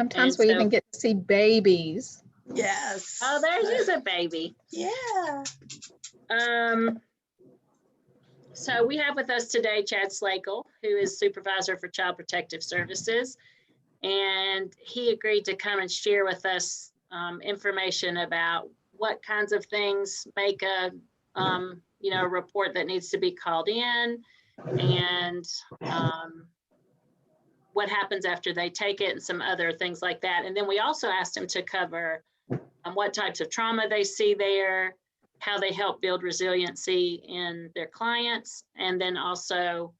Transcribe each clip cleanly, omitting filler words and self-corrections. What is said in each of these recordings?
Sometimes we even get to see babies. Yes. Oh, there's a baby. Yeah. So we have with us today Chad Slagle, who is Supervisor for Child Protective Services. And he agreed to come and share with us information about what kinds of things make a report that needs to be called in, and what happens after they take it, and some other things like that. And then we also asked him to cover what types of trauma they see there, how they help build resiliency in their clients, and then also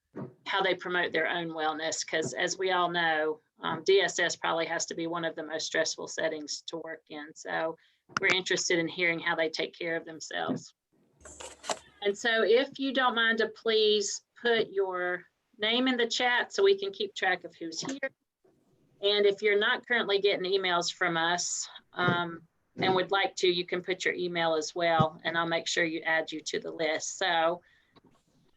how they promote their own wellness. Because as we all know, DSS probably has to be one of the most stressful settings to work in. So we're interested in hearing how they take care of themselves. And so if you don't mind to please put your name in the chat so we can keep track of who's here. And if you're not currently getting emails from us and would like to, you can put your email as well, and I'll make sure you add you to the list. So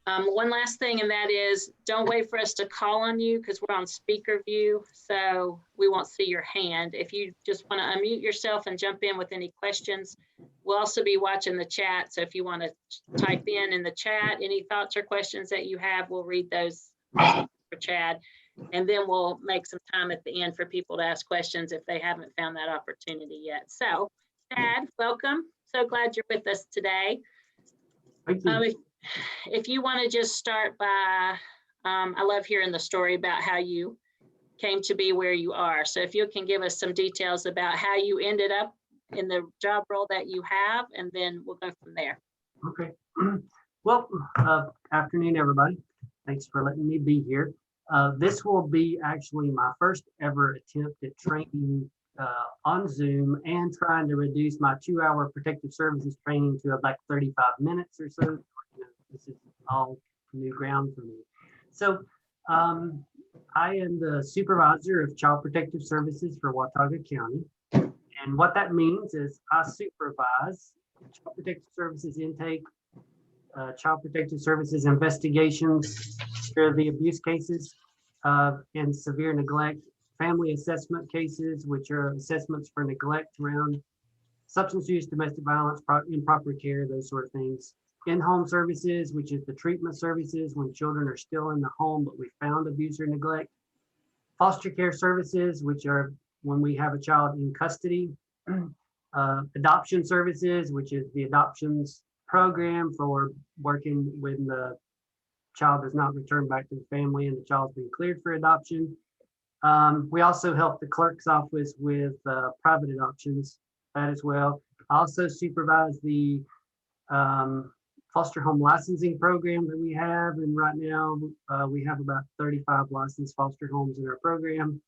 one last thing, and that is, don't wait for us to call on you because we're on speaker view, so we won't see your hand. If you just want to unmute yourself and jump in with any questions, we'll also be watching the chat. So if you want to type in the chat any thoughts or questions that you have, we'll read those for Chad. And then we'll make some time at the end for people to ask questions if they haven't found that opportunity yet. So Chad, welcome. So glad you're with us today. Thank you. If you want to just start by, I love hearing the story about how you came to be where you are. So if you can give us some details about how you ended up in the job role that you have, and then we'll go from there. Okay. Well, afternoon, everybody. Thanks for letting me be here. This will be actually my first ever attempt at training on Zoom and trying to reduce my 2-hour protective services training to about 35 minutes or so. This is all new ground for me. So I am the supervisor of Child Protective Services for Watauga County. And what that means is I supervise Child Protective Services intake, Child Protective Services investigations, the abuse cases, and severe neglect, family assessment cases, which are assessments for neglect around substance use, domestic violence, improper care, those sort of things. In-home services, which is the treatment services when children are still in the home, but we found abuse or neglect. Foster care services, which are when we have a child in custody. Adoption services, which is the adoptions program for working when the child does not return back to the family and the child's been cleared for adoption. We also help the clerk's office with private adoptions, that as well. I also supervise the foster home licensing program that we have, and right now we have about 35 licensed foster homes in our program.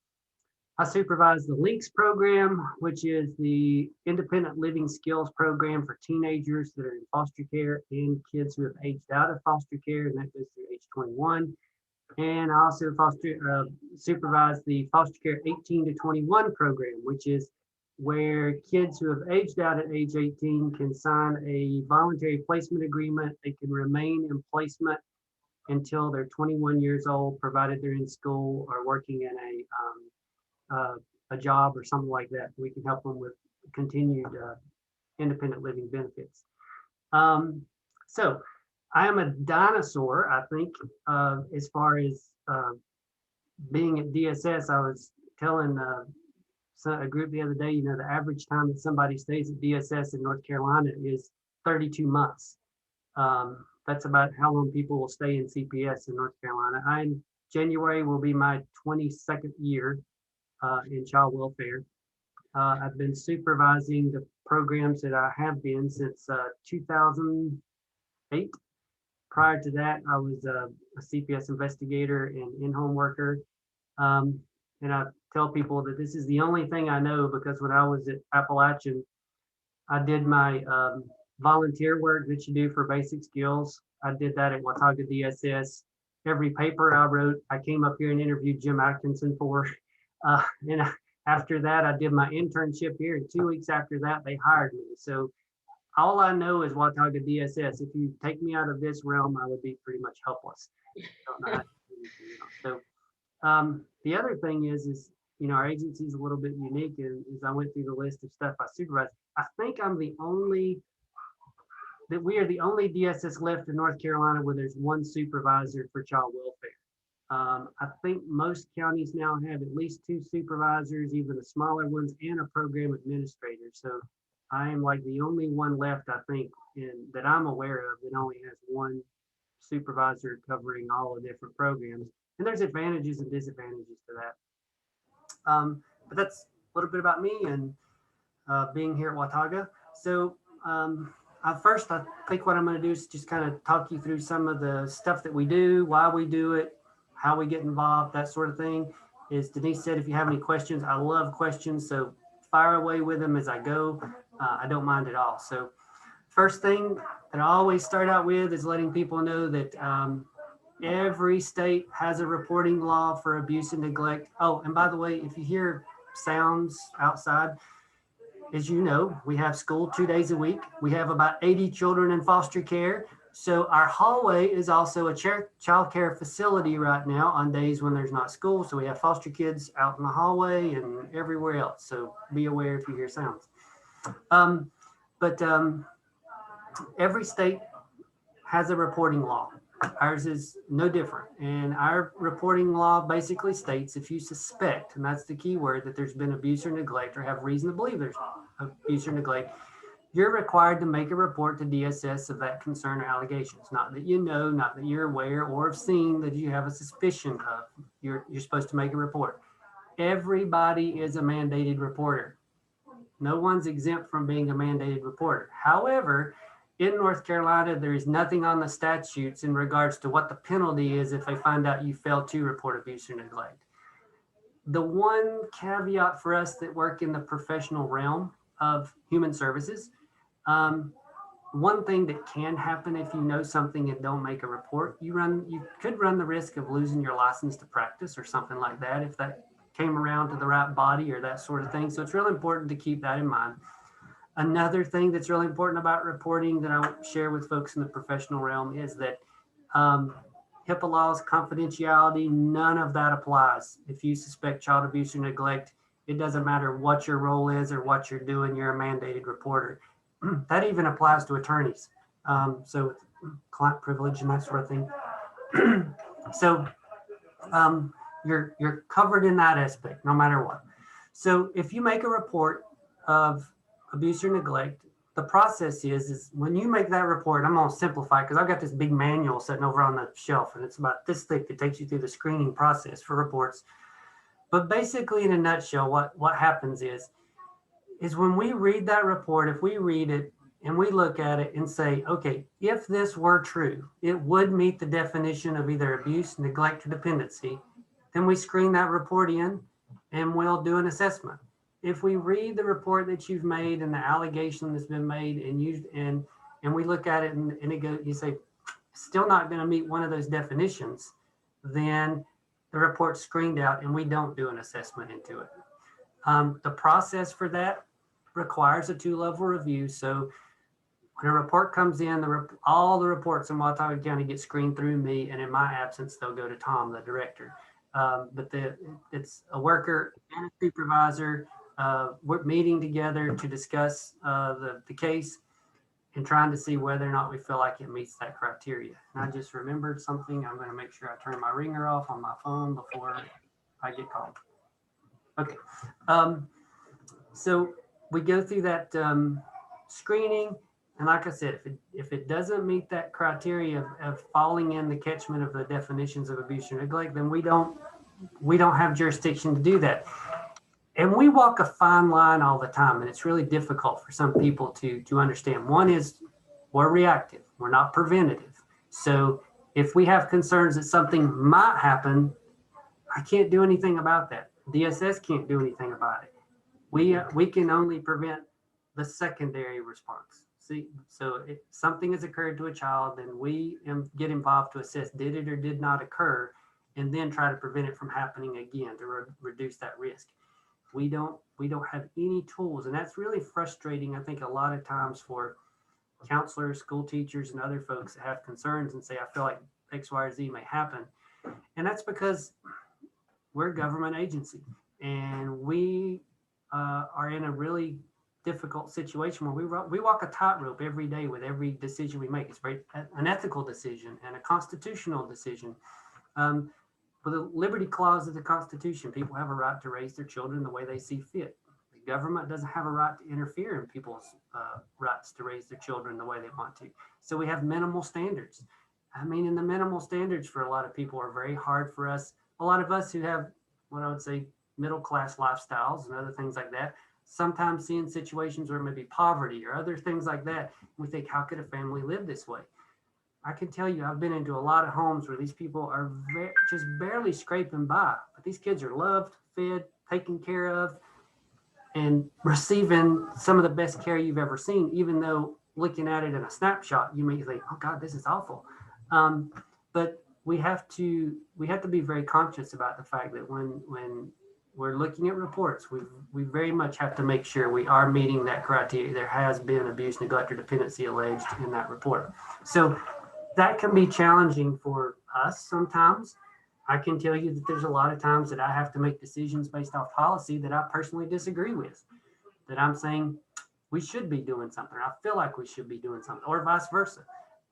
I supervise the LINKS program, which is the independent living skills program for teenagers that are in foster care and kids who have aged out of foster care, and that goes through age 21. And I also supervise the foster care 18 to 21 program, which is where kids who have aged out at age 18 can sign a voluntary placement agreement. They can remain in placement until they're 21 years old, provided they're in school or working in a job or something like that. We can help them with continued independent living benefits. So I am a dinosaur, I think, as far as being at DSS. I was telling a group the other day, the average time that somebody stays at DSS in North Carolina is 32 months. That's about how long people will stay in CPS in North Carolina. January will be my 22nd year in child welfare. I've been supervising the programs that I have been since 2008. Prior to that, I was a CPS investigator and in-home worker. And I tell people that this is the only thing I know, because when I was at Appalachian, I did my volunteer work that you do for basic skills. I did that at Watauga DSS. Every paper I wrote, I came up here and interviewed Jim Atkinson for. And after that, I did my internship here. And 2 weeks after that, they hired me. So all I know is Watauga DSS. If you take me out of this realm, I would be pretty much helpless. Don't know how to do anything else. So the other thing is our agency is a little bit unique. And as I went through the list of stuff I supervise, I think we are the only DSS left in North Carolina where there's one supervisor for child welfare. I think most counties now have at least 2 supervisors, even the smaller ones, and a program administrator. So I am like the only one left, I think, that I'm aware of that only has one supervisor covering all the different programs. And there's advantages and disadvantages to that. But that's a little bit about me and being here at Watauga. So first, I think what I'm going to do is just kind of talk you through some of the stuff that we do, why we do it, how we get involved, that sort of thing. As Denise said, if you have any questions, I love questions. So fire away with them as I go. I don't mind at all. So first thing that I always start out with is letting people know that every state has a reporting law for abuse and neglect. Oh, and by the way, if you hear sounds outside, as you know, we have school 2 days a week. We have about 80 children in foster care. So our hallway is also a child care facility right now on days when there's not school. So we have foster kids out in the hallway and everywhere else. So be aware if you hear sounds. But every state has a reporting law. Ours is no different. And our reporting law basically states if you suspect, and that's the key word, that there's been abuse or neglect or have reason to believe there's abuse or neglect, you're required to make a report to DSS of that concern or allegations. Not that you know, not that you're aware or have seen, that you have a suspicion of. You're supposed to make a report. Everybody is a mandated reporter. No one's exempt from being a mandated reporter. However, in North Carolina, there is nothing on the statutes in regards to what the penalty is if they find out you failed to report abuse or neglect. The one caveat for us that work in the professional realm of human services, one thing that can happen if you know something and don't make a report, you could run the risk of losing your license to practice or something like that if that came around to the right body or that sort of thing. So it's really important to keep that in mind. Another thing that's really important about reporting that I share with folks in the professional realm is that HIPAA laws, confidentiality, none of that applies. If you suspect child abuse or neglect, it doesn't matter what your role is or what you're doing, you're a mandated reporter. That even applies to attorneys. So client privilege and that sort of thing. So you're covered in that aspect, no matter what. So if you make a report of abuse or neglect, the process is when you make that report, I'm going to simplify because I've got this big manual sitting over on the shelf and it's about this thick. It takes you through the screening process for reports. But basically, in a nutshell, what happens is when we read that report, if we read it and we look at it and say, okay, if this were true, it would meet the definition of either abuse, neglect, or dependency, then we screen that report in and we'll do an assessment. If we read the report that you've made and the allegation that's been made and we look at it and it goes, you say, still not going to meet one of those definitions, then the report's screened out and we don't do an assessment into it. The process for that requires a 2-level review. So when a report comes in, all the reports in Watauga County get screened through me, and in my absence, they'll go to Tom, the director. But it's a worker and a supervisor. We're meeting together to discuss the case and trying to see whether or not we feel like it meets that criteria. And I just remembered something. I'm going to make sure I turn my ringer off on my phone before I get called. Okay. So we go through that screening. And like I said, if it doesn't meet that criteria of falling in the catchment of the definitions of abuse or neglect, then we don't have jurisdiction to do that. And we walk a fine line all the time, and it's really difficult for some people to understand. One is we're reactive, we're not preventative. So if we have concerns that something might happen, I can't do anything about that. DSS can't do anything about it. We can only prevent the secondary response. See, so if something has occurred to a child, then we get involved to assess did it or did not occur, and then try to prevent it from happening again to reduce that risk. We don't have any tools, and that's really frustrating. I think a lot of times for counselors, school teachers, and other folks that have concerns and say, I feel like X, Y, or Z may happen. And that's because we're a government agency. and we are in a really difficult situation where we walk a tightrope every day with every decision we make. It's very an ethical decision and a constitutional decision. For the Liberty Clause of the Constitution, people have a right to raise their children the way they see fit. The government doesn't have a right to interfere in people's rights to raise their children the way they want to. So we have minimal standards. I mean, and the minimal standards for a lot of people are very hard for us. A lot of us who have what I would say middle-class lifestyles and other things like that, sometimes see in situations where maybe poverty or other things like that, we think, how could a family live this way? I can tell you, I've been into a lot of homes where these people are just barely scraping by, but these kids are loved, fed, taken care of, and receiving some of the best care you've ever seen, even though looking at it in a snapshot, you may think, oh God, this is awful. But we have to be very conscious about the fact that when we're looking at reports, we very much have to make sure we are meeting that criteria. There has been abuse, neglect, or dependency alleged in that report. So that can be challenging for us sometimes. I can tell you that there's a lot of times that I have to make decisions based off policy that I personally disagree with, that I'm saying we should be doing something. I feel like we should be doing something, or vice versa.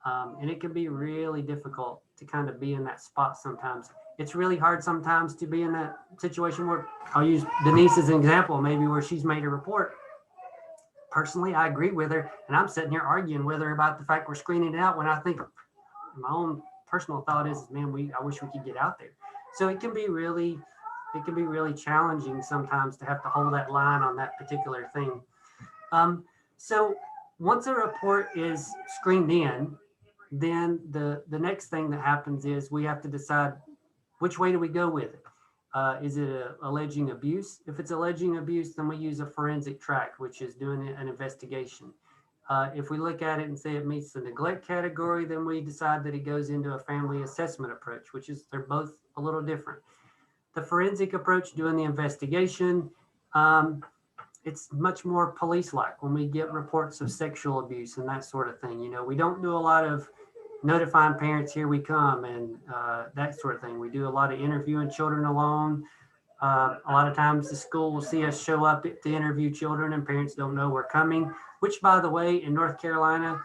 And it can be really difficult to kind of be in that spot sometimes. It's really hard sometimes to be in that situation where, I'll use Denise as an example, maybe where she's made a report. Personally, I agree with her, and I'm sitting here arguing with her about the fact we're screening it out when I think my own personal thought is, man, I wish we could get out there. So it can be really challenging sometimes to have to hold that line on that particular thing. So once a report is screened in, then the next thing that happens is we have to decide which way do we go with it. Is it alleging abuse? If it's alleging abuse, then we use a forensic track, which is doing an investigation. If we look at it and say it meets the neglect category, then we decide that it goes into a family assessment approach, which is, they're both a little different. The forensic approach, doing the investigation, it's much more police-like when we get reports of sexual abuse and that sort of thing. You know, we don't do a lot of notifying parents, here we come, and that sort of thing. We do a lot of interviewing children alone. A lot of times the school will see us show up to interview children and parents don't know we're coming, which, by the way, in North Carolina,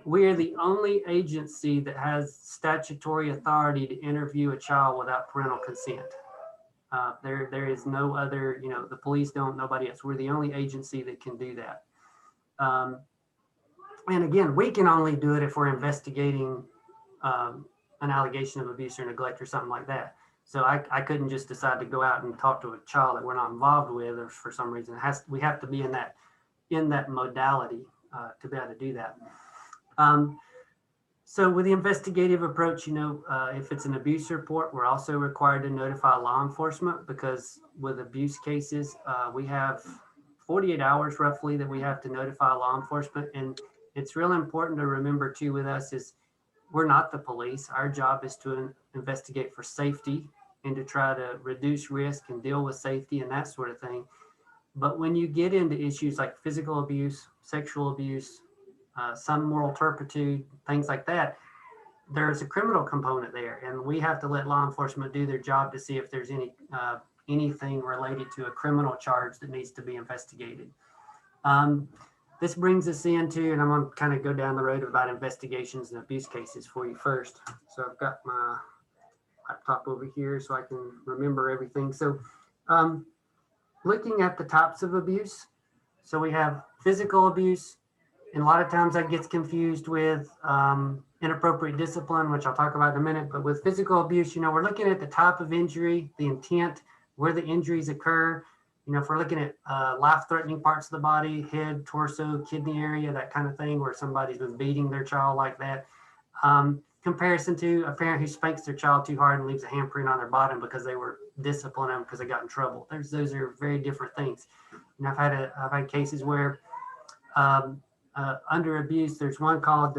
we are the only agency that has statutory authority to interview a child without parental consent. There is no other, you know, the police don't, nobody else. We're the only agency that can do that. And again, we can only do it if we're investigating an allegation of abuse or neglect or something like that. So I couldn't just decide to go out and talk to a child that we're not involved with, or for some reason we have to be in that modality to be able to do that. So with the investigative approach, you know, if it's an abuse report, we're also required to notify law enforcement, because with abuse cases, we have 48 hours roughly that we have to notify law enforcement. And it's real important to remember too with us is we're not the police. Our job is to investigate for safety and to try to reduce risk and deal with safety and that sort of thing. But when you get into issues like physical abuse, sexual abuse, some moral turpitude, things like that, there's a criminal component there, and we have to let law enforcement do their job to see if there's anything related to a criminal charge that needs to be investigated. This brings us into, and I'm going to kind of go down the road about investigations and abuse cases for you first. So I've got my laptop over here so I can remember everything. So looking at the types of abuse, so we have physical abuse, and a lot of times that gets confused with inappropriate discipline, which I'll talk about in a minute. But with physical abuse, you know, we're looking at the type of injury, the intent, where the injuries occur. You know, if we're looking at life-threatening parts of the body, head, torso, kidney area, that kind of thing, where somebody's been beating their child like that. Comparison to a parent who spanks their child too hard and leaves a handprint on their bottom because they were disciplining them because they got in trouble. Those are very different things. And I've had cases where under abuse, there's one called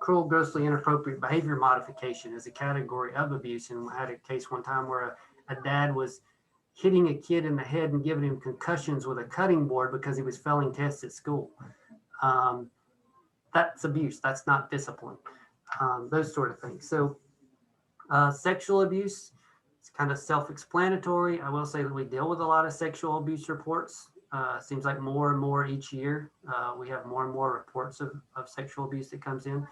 cruel, grossly inappropriate behavior modification as a category of abuse. And I had a case one time where a dad was hitting a kid in the head and giving him concussions with a cutting board because he was failing tests at school. That's abuse. That's not discipline. Those sort of things. So sexual abuse. It's kind of self-explanatory. I will say that we deal with a lot of sexual abuse reports. Seems like more and more each year. We have more and more reports of sexual abuse that comes in.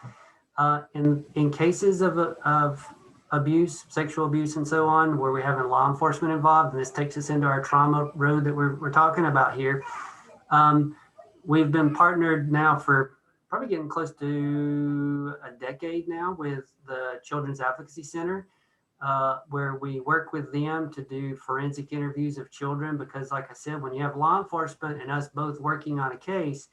In cases of abuse, sexual abuse and so on, where we're having law enforcement involved, and this takes us into our trauma road that we're talking about here. We've been partnered now for probably getting close to a decade now with the Children's Advocacy Center, where we work with them to do forensic interviews of children, because like I said, when you have law enforcement and us both working on a case,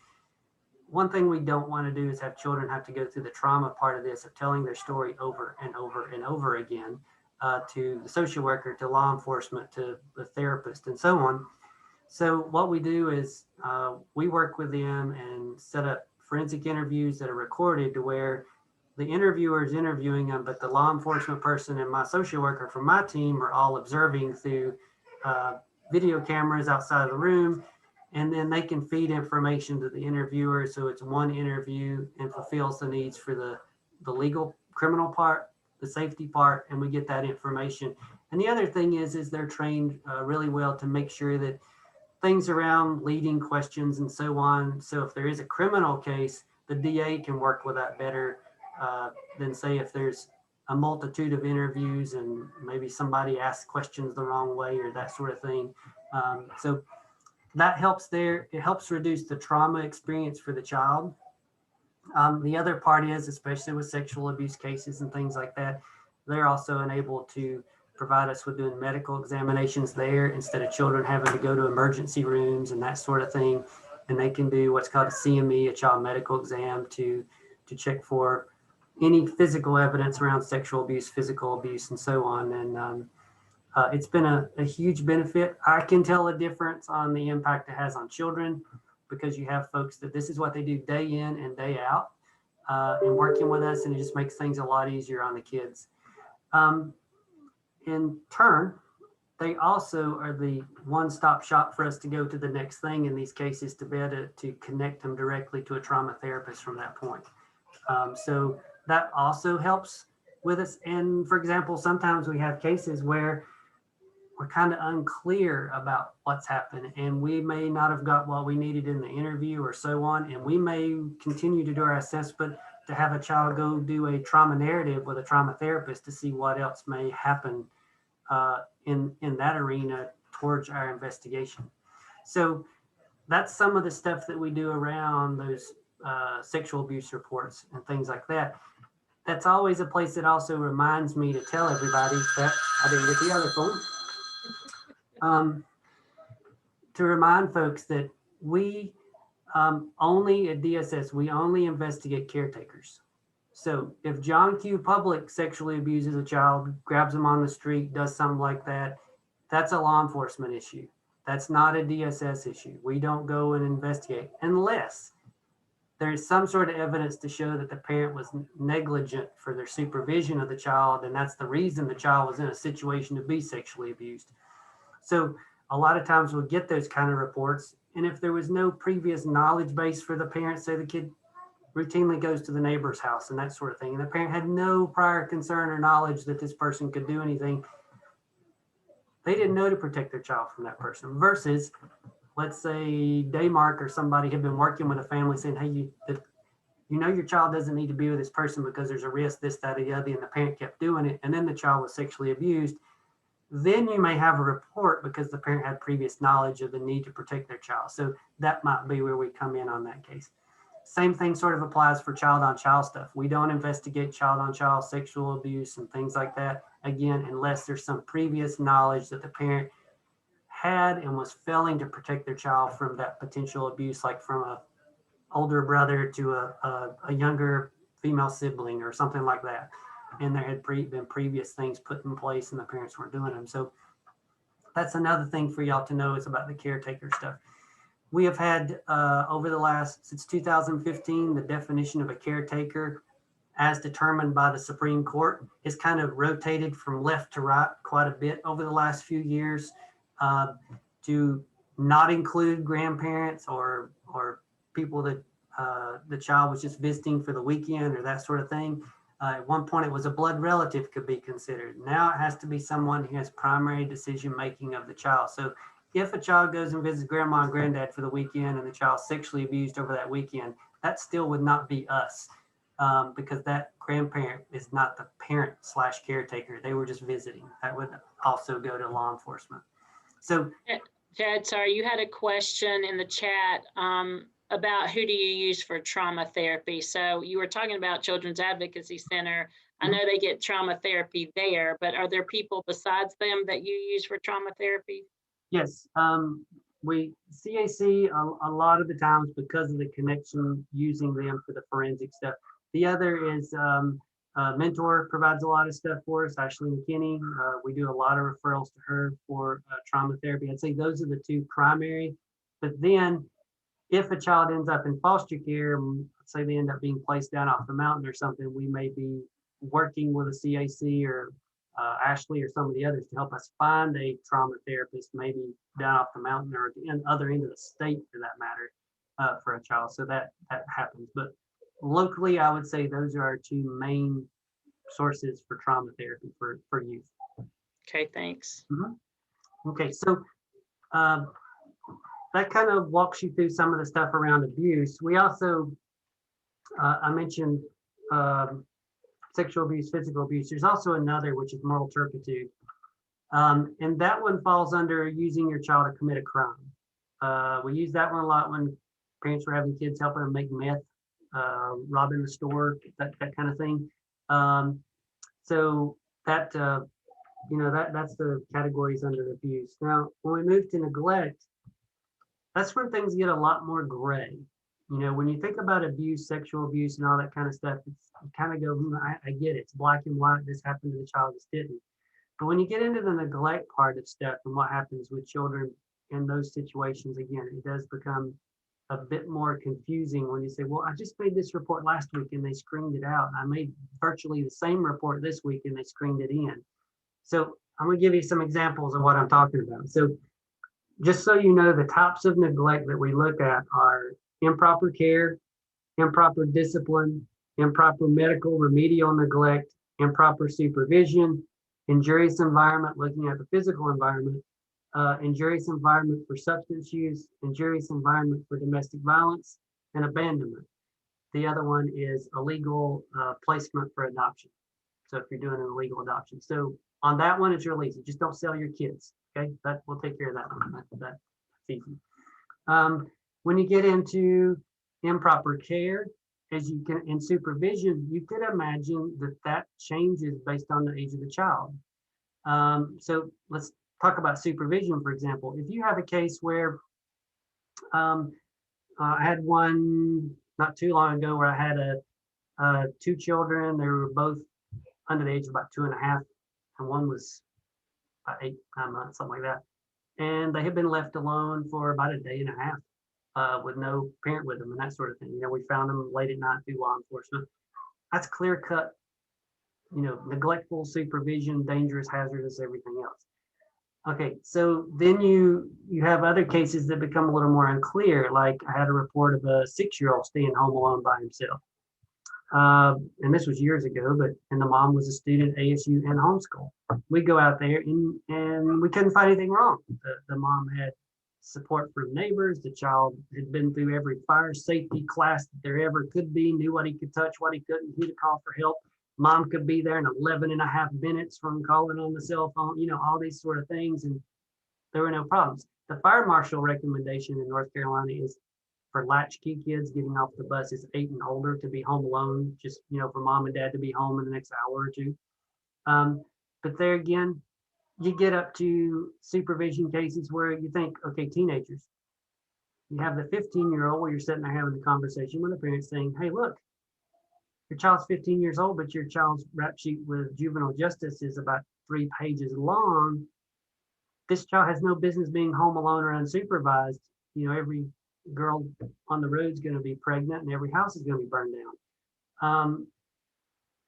one thing we don't want to do is have children have to go through the trauma part of this, of telling their story over and over and over again, to the social worker, to law enforcement, to the therapist, and so on. So what we do is we work with them and set up forensic interviews that are recorded, to where the interviewer is interviewing them, but the law enforcement person and my social worker from my team are all observing through video cameras outside of the room. And then they can feed information to the interviewer. So it's one interview and fulfills the needs for the legal criminal part, the safety part, and we get that information. And the other thing is they're trained really well to make sure that things around leading questions and so on. So if there is a criminal case, the DA can work with that better than, say, if there's a multitude of interviews and maybe somebody asks questions the wrong way or that sort of thing. So that helps there. It helps reduce the trauma experience for the child. The other part is, especially with sexual abuse cases and things like that, they're also enabled to provide us with doing medical examinations there, instead of children having to go to emergency rooms and that sort of thing. And they can do what's called a CME, a child medical exam, to check for any physical evidence around sexual abuse, physical abuse, and so on. And it's been a huge benefit. I can tell a difference on the impact it has on children, because you have folks that this is what they do day in and day out, and working with us, and it just makes things a lot easier on the kids. In turn, they also are the one-stop shop for us to go to the next thing in these cases, to be able to connect them directly to a trauma therapist from that point. So that also helps with us. And for example, sometimes we have cases where we're kind of unclear about what's happened, and we may not have got what we needed in the interview or so on. And we may continue to do our assessment to have a child go do a trauma narrative with a trauma therapist to see what else may happen in that arena towards our investigation. So that's some of the stuff that we do around those sexual abuse reports and things like that. That's always a place that also reminds me to tell everybody that I didn't get the other phone. To remind folks that we only at DSS, we only investigate caretakers. So if John Q. Public sexually abuses a child, grabs him on the street, does something like that, that's a law enforcement issue. That's not a DSS issue. We don't go and investigate unless there's some sort of evidence to show that the parent was negligent for their supervision of the child, and that's the reason the child was in a situation to be sexually abused. So a lot of times we'll get those kind of reports, and if there was no previous knowledge base for the parent, say the kid routinely goes to the neighbor's house and that sort of thing, and the parent had no prior concern or knowledge that this person could do anything, they didn't know to protect their child from that person. Versus, let's say Daymark or somebody had been working with a family saying, hey, you know your child doesn't need to be with this person because there's a risk, this, that, or the other, and the parent kept doing it, and then the child was sexually abused. Then you may have a report because the parent had previous knowledge of the need to protect their child. So that might be where we come in on that case. Same thing sort of applies for child-on-child stuff. We don't investigate child-on-child sexual abuse and things like that, again, unless there's some previous knowledge that the parent had and was failing to protect their child from that potential abuse, like from an older brother to a younger female sibling or something like that. And there had been previous things put in place and the parents weren't doing them. So that's another thing for y'all to know, is about the caretaker stuff. We have had since 2015, the definition of a caretaker as determined by the Supreme Court is kind of rotated from left to right quite a bit over the last few years, to not include grandparents or people that the child was just visiting for the weekend or that sort of thing. At one point, it was a blood relative could be considered. Now it has to be someone who has primary decision making of the child. So if a child goes and visits grandma and granddad for the weekend and the child's sexually abused over that weekend, that still would not be us, because that grandparent is not the parent / caretaker. They were just visiting. That would also go to law enforcement. So Jed, sorry, you had a question in the chat about who do you use for trauma therapy. So you were talking about Children's Advocacy Center. I know they get trauma therapy there, but are there people besides them that you use for trauma therapy? yes, we CAC a lot of the times because of the connection using them for the forensic stuff. The other is Mentor provides a lot of stuff for us. Ashley McKinney, we do a lot of referrals to her for trauma therapy. I'd say those are the two primary. But then if a child ends up in foster care, let's say they end up being placed down off the mountain or something, we may be working with a CAC or Ashley or some of the others to help us find a trauma therapist, maybe down off the mountain or at the other end of the state for that matter, for a child. So that happens. But locally, I would say those are our two main sources for trauma therapy for youth. Okay, thanks. Okay, so that kind of walks you through some of the stuff around abuse. We also, I mentioned sexual abuse, physical abuse. There's also another, which is moral turpitude. And that one falls under using your child to commit a crime. We use that one a lot when parents were having kids helping them make meth, robbing the store, that kind of thing. So that, that's the categories under abuse. Now, when we move to neglect, that's when things get a lot more gray. When you think about abuse, sexual abuse, and all that kind of stuff, it's you kind of go, I get it. It's black and white. This happened to the child, this didn't. But when you get into the neglect part of stuff and what happens with children in those situations, again, it does become a bit more confusing when you say, well, I just made this report last week and they screened it out. And I made virtually the same report this week and they screened it in. So I'm going to give you some examples of what I'm talking about. So just so you know, the types of neglect that we look at are improper care, improper discipline, improper medical remedial neglect, improper supervision, injurious environment, looking at the physical environment, injurious environment for substance use, injurious environment for domestic violence, and abandonment. The other one is illegal placement for adoption. So if you're doing an illegal adoption. So on that one, it's real easy. Just don't sell your kids. Okay, that we'll take care of that one. That's easy. When you get into improper care, as you can in supervision, you could imagine that changes based on the age of the child. So let's talk about supervision, for example. If you have a case where I had one not too long ago where I had two children. They were both under the age of about 2.5, and one was about 8, 9 months, something like that. And they had been left alone for about a day and a half with no parent with them and that sort of thing. We found them late at night through law enforcement. That's clear cut, neglectful supervision, dangerous, hazardous, everything else. Okay, so then you have other cases that become a little more unclear. Like I had a report of a 6-year-old staying home alone by himself. And this was years ago, and the mom was a student at ASU and homeschool. We go out there and we couldn't find anything wrong. The mom had support from neighbors. The child had been through every fire safety class that there ever could be, knew what he could touch, what he couldn't, who to call for help. Mom could be there in 11.5 minutes from calling on the cell phone, all these sort of things. And there were no problems. The fire marshal recommendation in North Carolina is for latchkey kids getting off the bus is 8 and older to be home alone, just, for mom and dad to be home in the next hour or two. But there again, you get up to supervision cases where you think, okay, teenagers. You have the 15-year-old where you're sitting there having a conversation with a parent saying, hey, look, your child's 15 years old, but your child's rap sheet with juvenile justice is about 3 pages long. This child has no business being home alone or unsupervised. Every girl on the road is going to be pregnant and every house is going to be burned down.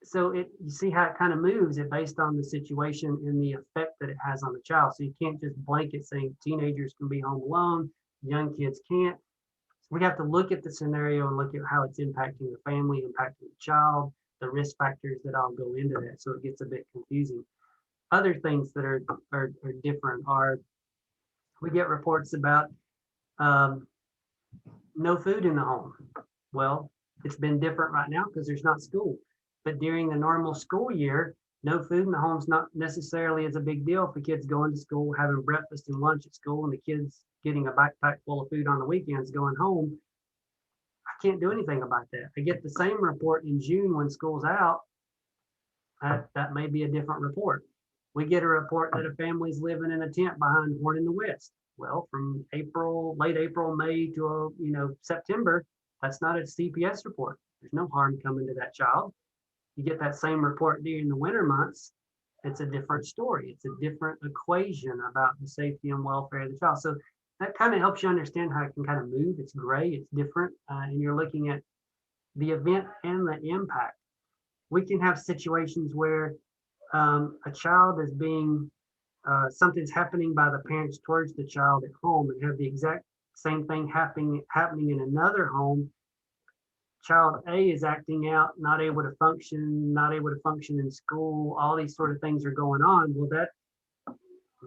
So you see how it kind of moves it based on the situation and the effect that it has on the child. So you can't just blanket saying teenagers can be home alone, young kids can't. We have to look at the scenario and look at how it's impacting the family, impacting the child, the risk factors that all go into that. So it gets a bit confusing. Other things that are different are we get reports about no food in the home. Well, it's been different right now because there's not school. But during the normal school year, no food in the home's not necessarily as a big deal if the kids going to school, having breakfast and lunch at school, and the kids getting a backpack full of food on the weekends going home. I can't do anything about that. I get the same report in June when school's out. That may be a different report. We get a report that a family's living in a tent behind Horn in the West. Well, from April, late April, May to September, that's not a CPS report. There's no harm coming to that child. You get that same report during the winter months, it's a different story. It's a different equation about the safety and welfare of the child. So that kind of helps you understand how it can kind of move. It's gray, it's different, and you're looking at the event and the impact. We can have situations where a child is being, something's happening by the parents towards the child at home, and have the exact same thing happening in another home. Child A is acting out, not able to function in school. All these sort of things are going on. Well,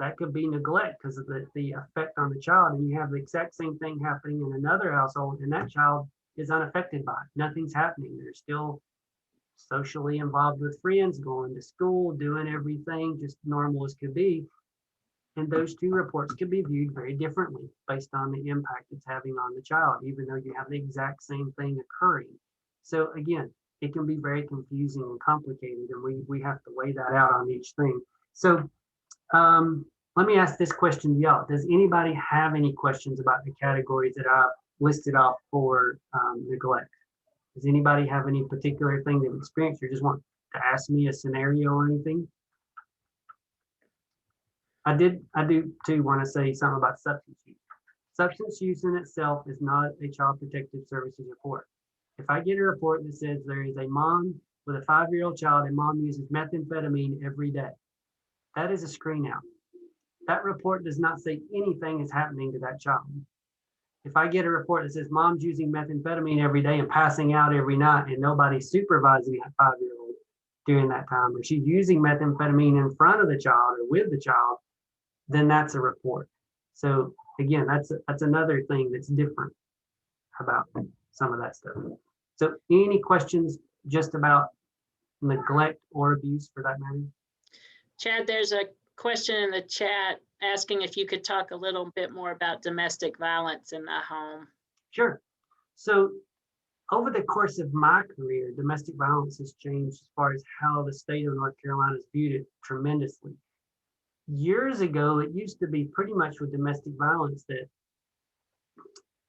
that could be neglect because of the effect on the child. And you have the exact same thing happening in another household, and that child is unaffected by it. Nothing's happening. They're still socially involved with friends, going to school, doing everything just normal as could be. And those two reports could be viewed very differently based on the impact it's having on the child, even though you have the exact same thing occurring. So again, it can be very confusing and complicated, and we have to weigh that out on each thing. So let me ask this question to y'all. Does anybody have any questions about the categories that I've listed off for neglect? Does anybody have any particular thing they've experienced or just want to ask me a scenario or anything? I do too want to say something about substance use. Substance use in itself is not a Child Protective Services report. If I get a report that says there is a mom with a 5-year-old child and mom uses methamphetamine every day, that is a screen out. That report does not say anything is happening to that child. If I get a report that says mom's using methamphetamine every day and passing out every night and nobody's supervising that 5-year-old during that time, or she's using methamphetamine in front of the child or with the child, then that's a report. So again, that's another thing that's different about some of that stuff. So any questions just about neglect or abuse for that matter? Chad, there's a question in the chat asking if you could talk a little bit more about domestic violence in the home. Sure. So over the course of my career, domestic violence has changed as far as how the state of North Carolina has viewed it tremendously. Years ago, it used to be pretty much with domestic violence that,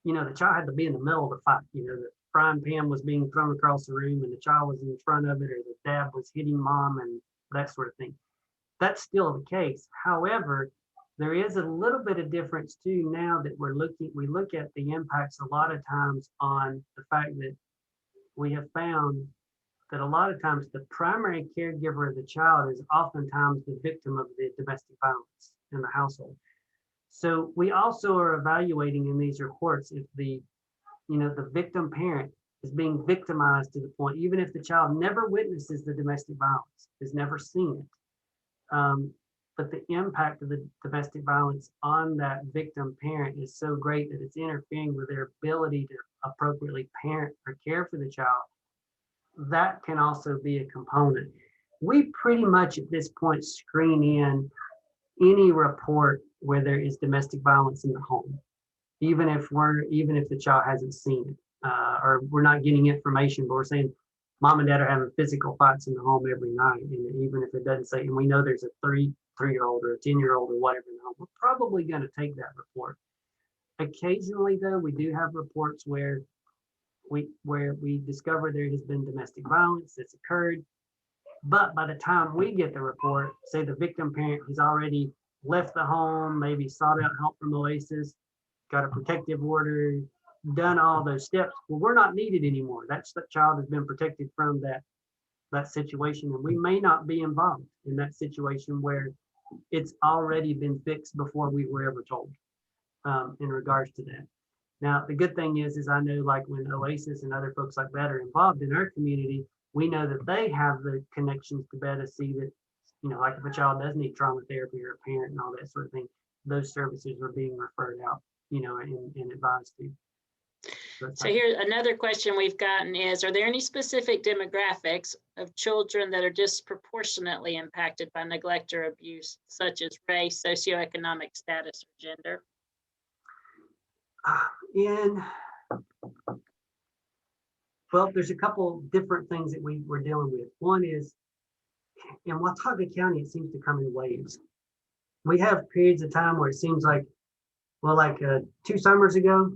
the child had to be in the middle of the fight. The frying pan was being thrown across the room and the child was in front of it, or the dad was hitting mom and that sort of thing. That's still the case. However, there is a little bit of difference too now that we look at the impacts a lot of times on the fact that we have found that a lot of times the primary caregiver of the child is oftentimes the victim of the domestic violence in the household. So we also are evaluating in these reports if the victim parent is being victimized to the point, even if the child never witnesses the domestic violence, has never seen it. But the impact of the domestic violence on that victim parent is so great that it's interfering with their ability to appropriately parent or care for the child. That can also be a component. We pretty much at this point screen in any report where there is domestic violence in the home, even if the child hasn't seen it, or we're not getting information, but we're saying mom and dad are having physical fights in the home every night, and even if it doesn't say, and we know there's a three-year-old or a 10-year-old or whatever in the home, we're probably going to take that report. Occasionally, though, we do have reports where we discover there has been domestic violence that's occurred, but by the time we get the report, say the victim parent has already left the home, maybe sought out help from OASIS, got a protective order, done all those steps, well, we're not needed anymore. That child has been protected from that situation, and we may not be involved in that situation where it's already been fixed before we were ever told in regards to that. Now, the good thing is I know, like when OASIS and other folks like that are involved in our community, we know that they have the connections to better see that, like if a child does need trauma therapy or a parent and all that sort of thing, those services are being referred out, and advised to. So here, another question we've gotten is, are there any specific demographics of children that are disproportionately impacted by neglect or abuse, such as race, socioeconomic status, or gender? Well, there's a couple different things that we're dealing with. One is, in Watauga County, it seems to come in waves. We have periods of time where it seems like, well, like 2 summers ago,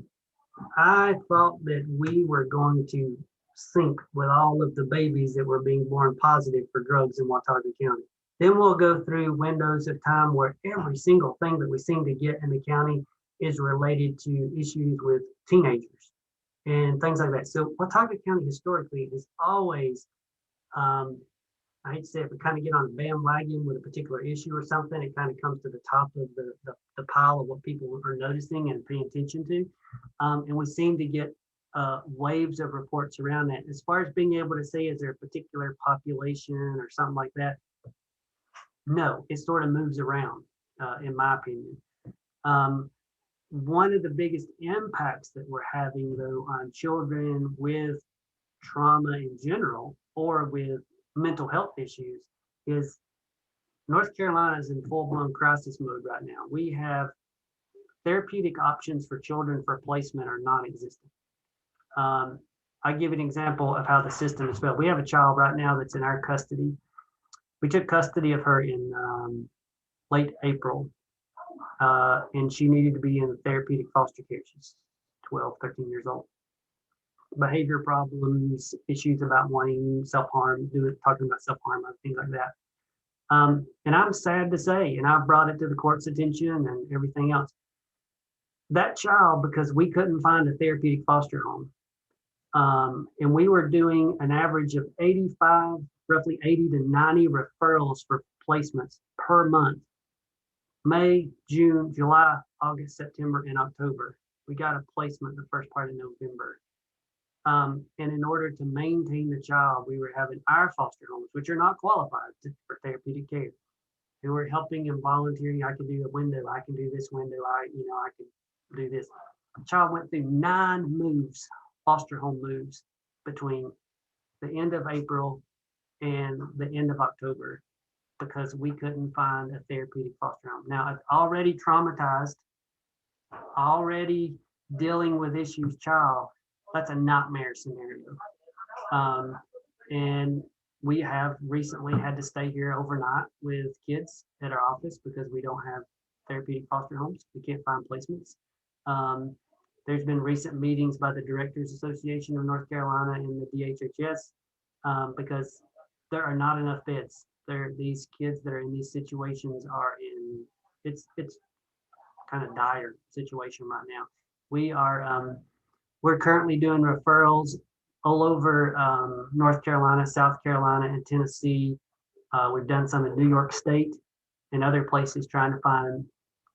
I thought that we were going to sink with all of the babies that were being born positive for drugs in Watauga County. Then we'll go through windows of time where every single thing that we seem to get in the county is related to issues with teenagers and things like that. So Watauga County historically is always, I hate to say it, we kind of get on a bandwagon with a particular issue or something, it kind of comes to the top of the pile of what people are noticing and paying attention to. And we seem to get waves of reports around that. As far as being able to say, is there a particular population or something like that? No, it sort of moves around, in my opinion. One of the biggest impacts that we're having, though, on children with trauma in general or with mental health issues is North Carolina is in full-blown crisis mode right now. We have therapeutic options for children for placement are non-existent. I give an example of how the system is built. We have a child right now that's in our custody. We took custody of her in late April, and she needed to be in therapeutic foster care. She's 12, 13 years old. Behavior problems, issues about wanting self-harm, talking about self-harm, things like that. And I'm sad to say, and I've brought it to the court's attention and everything else, that child, because we couldn't find a therapeutic foster home, and we were doing an average of 85, roughly 80 to 90 referrals for placements per month. May, June, July, August, September, and October. We got a placement the first part of November. And in order to maintain the child, we were having our foster homes, which are not qualified for therapeutic care. They were helping and volunteering. I can do a window. I can do this window. I can do this. The child went through 9 moves, foster home moves, between the end of April and the end of October, because we couldn't find a therapeutic foster home. Now, I've already traumatized, already dealing with issues child. That's a nightmare scenario. And we have recently had to stay here overnight with kids at our office because we don't have therapeutic foster homes. We can't find placements. There's been recent meetings by the Directors Association of North Carolina and the DHHS because there are not enough beds. These kids that are in these situations are in, it's kind of dire situation right now. We're currently doing referrals all over North Carolina, South Carolina, and Tennessee. We've done some in New York State and other places trying to find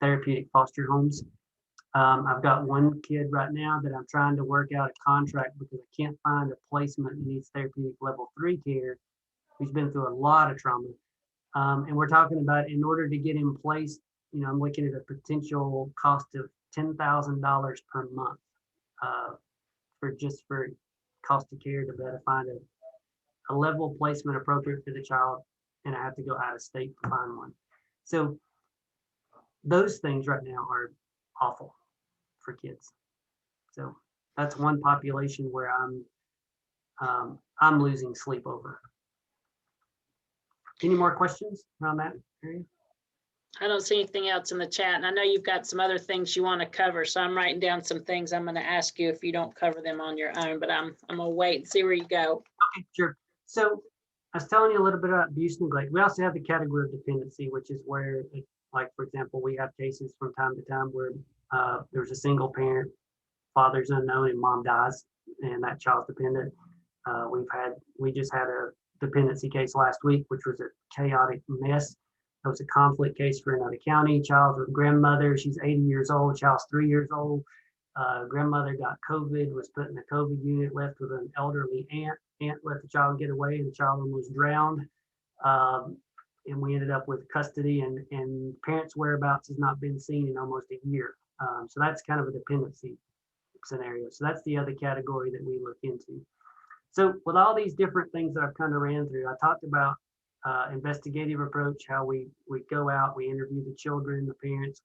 therapeutic foster homes. I've got one kid right now that I'm trying to work out a contract because I can't find a placement that needs therapeutic level 3 care. He's been through a lot of trauma. And we're talking about, in order to get in place, I'm looking at a potential cost of $10,000 per month for cost of care to better find a level placement appropriate for the child, and I have to go out of state to find one. So those things right now are awful for kids. So that's one population where I'm losing sleep over. Any more questions around that area? I don't see anything else in the chat, and I know you've got some other things you want to cover, so I'm writing down some things I'm going to ask you if you don't cover them on your own, but I'm going to wait and see where you go. Okay, sure. So I was telling you a little bit about abuse and neglect. We also have the category of dependency, which is where, like, for example, we have cases from time to time where there's a single parent, father's unknown, and mom dies, and that child's dependent. We just had a dependency case last week, which was a chaotic mess. It was a conflict case for another county. Child with grandmother, she's 80 years old, child's 3 years old. Grandmother got COVID, was put in the COVID unit, left with an elderly aunt. Aunt let the child get away, and the child almost drowned. And we ended up with custody, and parents' whereabouts has not been seen in almost a year. So that's kind of a dependency scenario. So that's the other category that we look into. So with all these different things that I've kind of ran through, I talked about investigative approach, how we go out, we interview the children, the parents.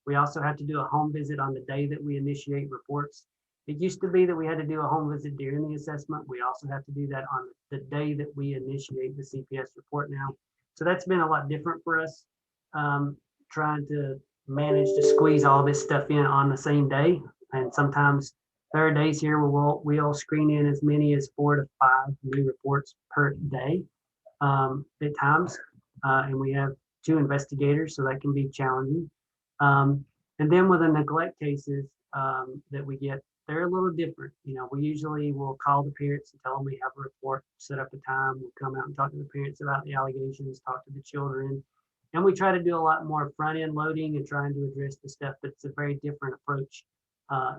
We also have to do a home visit on the day that we initiate reports. It used to be that we had to do a home visit during the assessment. We also have to do that on the day that we initiate the CPS report now. So that's been a lot different for us, trying to manage to squeeze all this stuff in on the same day. And sometimes there are days here where we'll screen in as many as 4 to 5 new reports per day at times. And we have 2 investigators, so that can be challenging. And then with the neglect cases that we get, they're a little different. You know, we usually will call the parents and tell them we have a report, set up a time, we'll come out and talk to the parents about the allegations, talk to the children. And we try to do a lot more front-end loading and trying to address the stuff, but it's a very different approach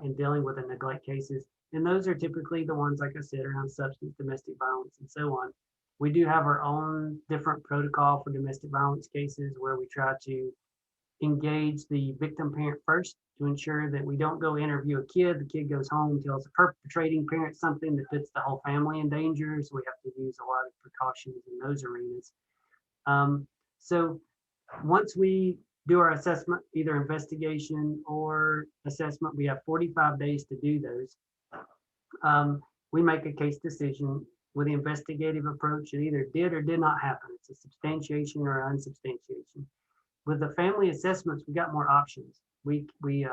in dealing with the neglect cases. And those are typically the ones, like I said, around substance, domestic violence, and so on. We do have our own different protocol for domestic violence cases where we try to engage the victim parent first to ensure that we don't go interview a kid. The kid goes home, tells the perpetrating parent something that puts the whole family in danger. So we have to use a lot of precautions in those arenas. So once we do our assessment, either investigation or assessment, we have 45 days to do those. We make a case decision. With the investigative approach, it either did or did not happen. It's a substantiation or unsubstantiation. With the family assessments, we got more options. We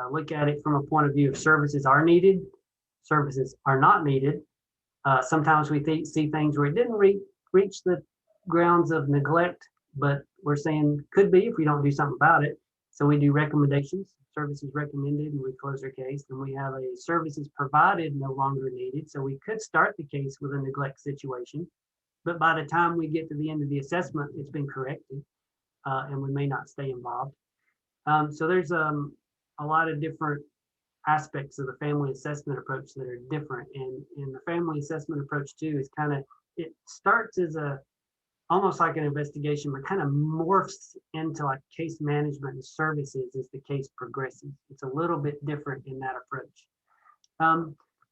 look at it from a point of view of services are needed, services are not needed. Sometimes we see things where it didn't reach the grounds of neglect, but we're saying could be if we don't do something about it. So we do recommendations, services recommended, and we close our case. And we have a services provided no longer needed. So we could start the case with a neglect situation, but by the time we get to the end of the assessment, it's been corrected. And we may not stay involved. So there's a lot of different aspects of the family assessment approach that are different. And the family assessment approach too is it starts as almost like an investigation, but kind of morphs into like case management and services as the case progresses. It's a little bit different in that approach.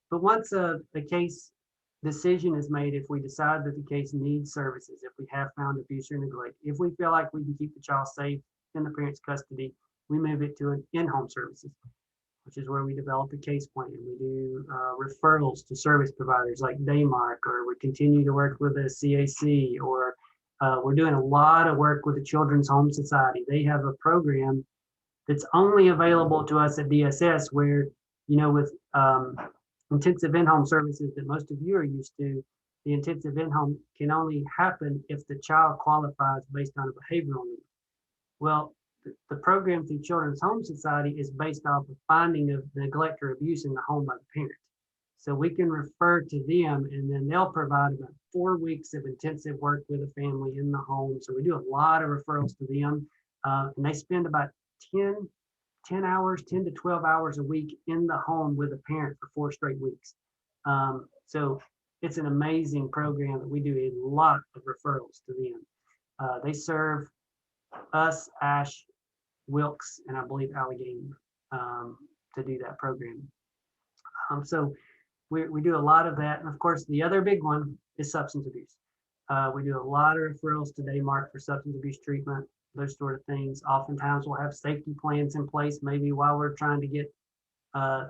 But once the case decision is made, if we decide that the case needs services, if we have found abuse or neglect, if we feel like we can keep the child safe in the parent's custody, we move it to an in-home services, which is where we develop a case plan. We do referrals to service providers like Daymark, or we continue to work with the CAC, or we're doing a lot of work with the Children's Home Society. They have a program that's only available to us at DSS where, you know, with intensive in-home services that most of you are used to, the intensive in-home can only happen if the child qualifies based on a behavioral need. Well, the program through Children's Home Society is based off of finding of neglect or abuse in the home by the parent. So we can refer to them, and then they'll provide about 4 weeks of intensive work with a family in the home. So we do a lot of referrals to them, and they spend about 10 to 12 hours a week in the home with a parent for 4 straight weeks. So it's an amazing program that we do a lot of referrals to them. They serve us, Ash, Wilkes, and I believe Allegheny to do that program. So we do a lot of that. And of course, the other big one is substance abuse. We do a lot of referrals to Daymark for substance abuse treatment, those sort of things. Oftentimes we'll have safety plans in place. Maybe while we're trying to get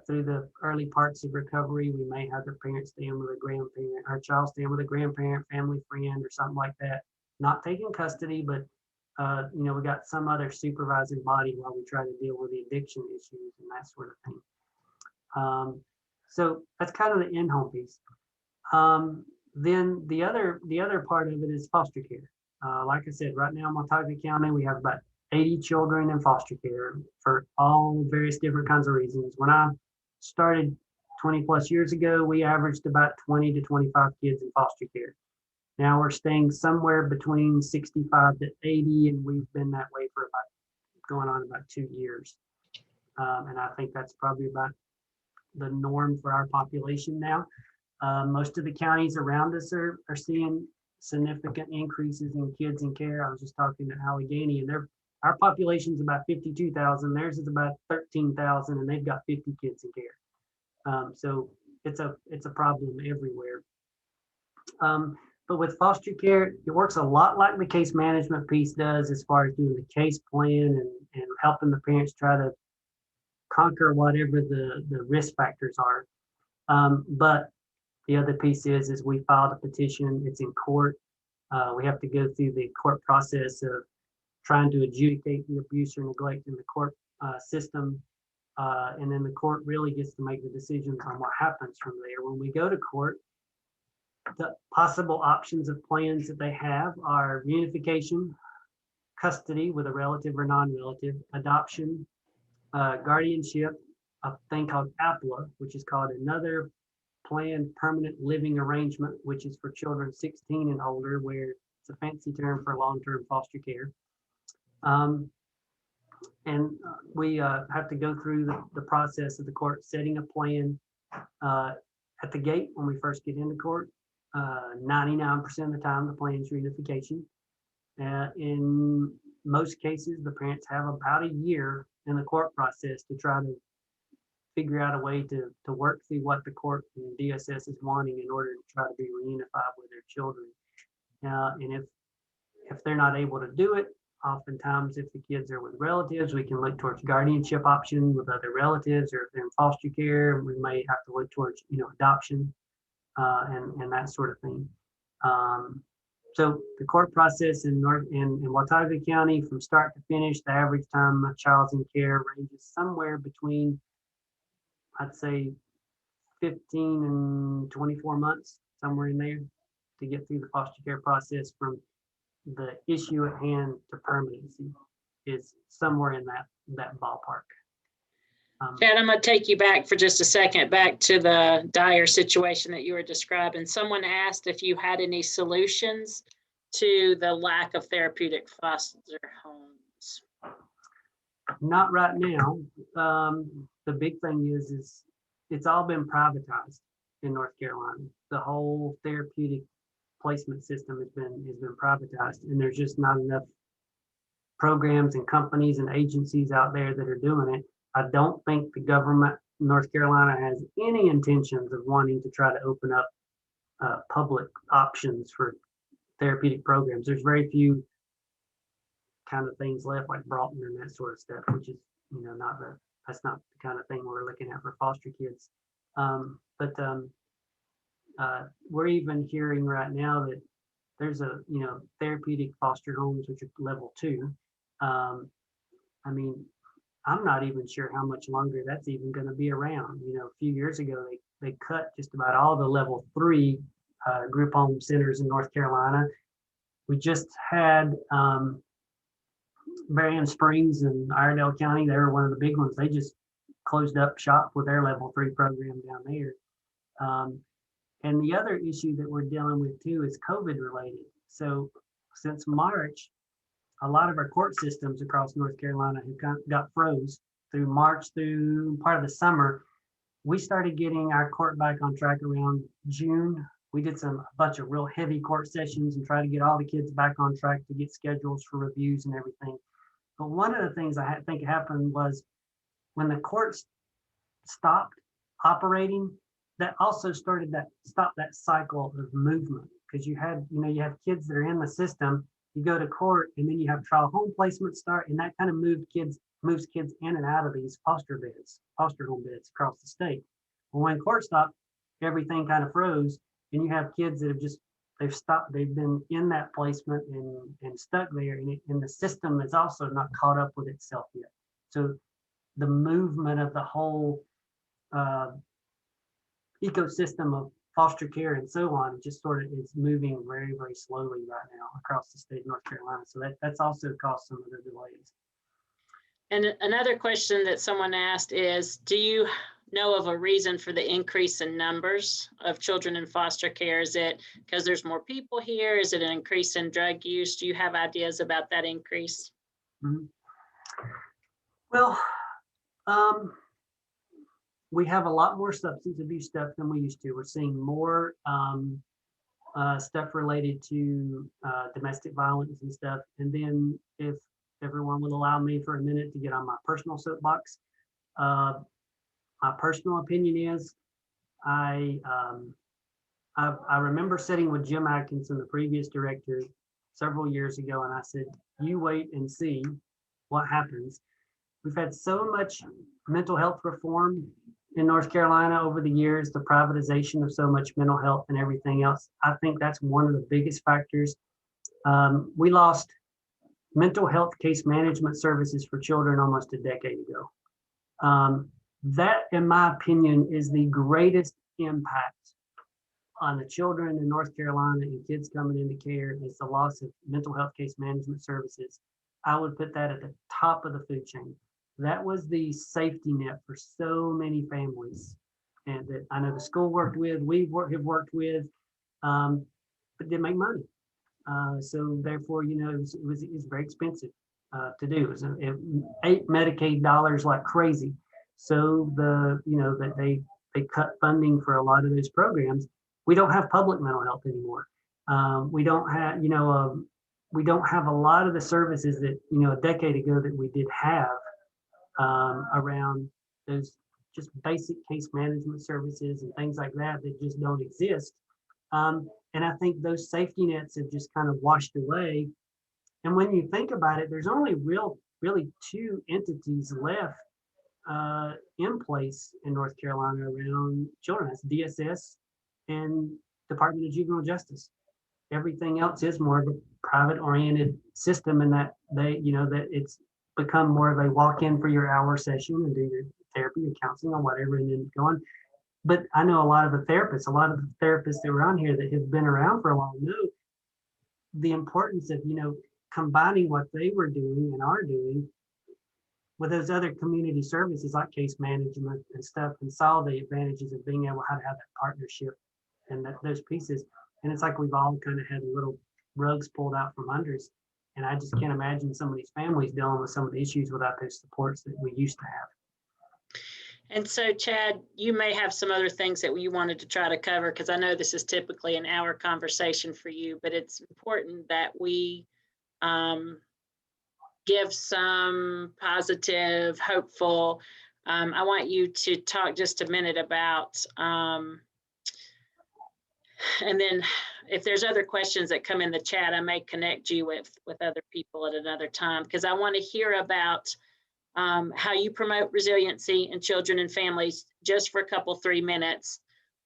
through the early parts of recovery, we may have the parent staying with a grandparent, our child staying with a grandparent, family friend, or something like that. Not taking custody, but you know, we got some other supervising body while we try to deal with the addiction issues and that sort of thing. So that's kind of the in-home piece. Then the other part of it is foster care. Like I said, right now in Watauga County, we have about 80 children in foster care for all various different kinds of reasons. When I started 20 plus years ago, we averaged about 20 to 25 kids in foster care. Now we're staying somewhere between 65 to 80, and we've been that way for going on about 2 years. And I think that's probably about the norm for our population now. Most of the counties around us are seeing significant increases in kids in care. I was just talking to Allegheny, and our population's about 52,000. Theirs is about 13,000, and they've got 50 kids in care. So it's a problem everywhere. But with foster care, it works a lot like the case management piece does, as far as doing the case plan and helping the parents try to conquer whatever the risk factors are. But the other piece is we filed a petition. It's in court. We have to go through the court process of trying to adjudicate the abuse or neglect in the court system. And then the court really gets to make the decisions on what happens from there. When we go to court, the possible options of plans that they have are reunification, custody with a relative or non-relative, adoption, guardianship, a thing called APLA, which is called another planned permanent living arrangement, which is for children 16 and older, where it's a fancy term for long-term foster care. And we have to go through the process of the court setting a plan at the gate when we first get into court. 99% of the time, the plan is reunification. In most cases, the parents have about a year in the court process to try to figure out a way to work through what the court and DSS is wanting in order to try to be reunified with their children. And if they're not able to do it, oftentimes if the kids are with relatives, we can look towards guardianship option with other relatives, or if they're in foster care, we may have to look towards adoption and that sort of thing. So the court process in Watauga County, from start to finish, the average time a child's in care ranges somewhere between, I'd say, 15 and 24 months, somewhere in there, to get through the foster care process from the issue at hand to permanency, is somewhere in that ballpark. Chad, I'm going to take you back for just a second, back to the dire situation that you were describing. Someone asked if you had any solutions to the lack of therapeutic foster homes. Not right now. The big thing is it's all been privatized in North Carolina. The whole therapeutic placement system has been privatized, and there's just not enough programs and companies and agencies out there that are doing it. I don't think the government in North Carolina has any intentions of wanting to try to open up public options for therapeutic programs. There's very few kind of things left, like Broughton and that sort of stuff, which is that's not the kind of thing we're looking at for foster kids. We're even hearing right now that there's therapeutic foster homes, which are level 2. I mean, I'm not even sure how much longer that's even going to be around. A few years ago, they cut just about all the level 3 group home centers in North Carolina. We just had Berrien Springs and Iredell County. They were one of the big ones. They just closed up shop with their level 3 program down there. And the other issue that we're dealing with too is COVID related. So since March, a lot of our court systems across North Carolina have got froze through March, through part of the summer. We started getting our court back on track around June. We did a bunch of real heavy court sessions and tried to get all the kids back on track to get schedules for reviews and everything. But one of the things I think happened was when the courts stopped operating, that also started stop that cycle of movement, because you have kids that are in the system. You go to court, and then you have trial home placement start, and that kind of moves kids in and out of these foster home beds across the state. Well, when court stopped, everything kind of froze, and you have kids that have they've been in that placement and stuck there, and the system is also not caught up with itself yet. So the movement of the whole ecosystem of foster care and so on just sort of is moving very, very slowly right now across the state of North Carolina. So that's also caused some of the delays. And another question that someone asked is, do you know of a reason for the increase in numbers of children in foster care? Is it because there's more people here? Is it an increase in drug use? Do you have ideas about that increase? Mm-hmm. Well, we have a lot more substance abuse stuff than we used to. We're seeing more stuff related to domestic violence and stuff. And then if everyone will allow me for a minute to get on my personal soapbox, my personal opinion is I remember sitting with Jim Atkinson, the previous director, several years ago, and I said, you wait and see what happens. We've had so much mental health reform in North Carolina over the years, the privatization of so much mental health and everything else. I think that's one of the biggest factors. We lost mental health case management services for children almost a decade ago. That, in my opinion, is the greatest impact on the children in North Carolina and kids coming into care is the loss of mental health case management services. I would put that at the top of the food chain. That was the safety net for so many families, and that I know the school worked with, have worked with, but didn't make money. So therefore, you know, it was very expensive to do. It ate Medicaid dollars like crazy. So that they cut funding for a lot of those programs. We don't have public mental health anymore. We don't have, we don't have a lot of the services that, a decade ago that we did have around those just basic case management services and things like that just don't exist. And I think those safety nets have just kind of washed away. And when you think about it, there's only really two entities left in place in North Carolina around children. That's DSS and Department of Juvenile Justice. Everything else is more of a private-oriented system, and that that it's become more of a walk-in for your hour session and do your therapy or counseling or whatever, and then go on. But I know a lot of the therapists that were on here that have been around for a while know the importance of combining what they were doing and are doing with those other community services like case management and stuff, and saw the advantages of being able to have that partnership and those pieces. And it's like we've all kind of had little rugs pulled out from under us. And I just can't imagine some of these families dealing with some of the issues without those supports that we used to have. And so, Chad, you may have some other things that you wanted to try to cover, because I know this is typically an hour conversation for you, but it's important that we give some positive, hopeful. I want you to talk just a minute about, and then if there's other questions that come in the chat, I may connect you with other people at another time, because I want to hear about how you promote resiliency in children and families, just for a couple, 3 minutes,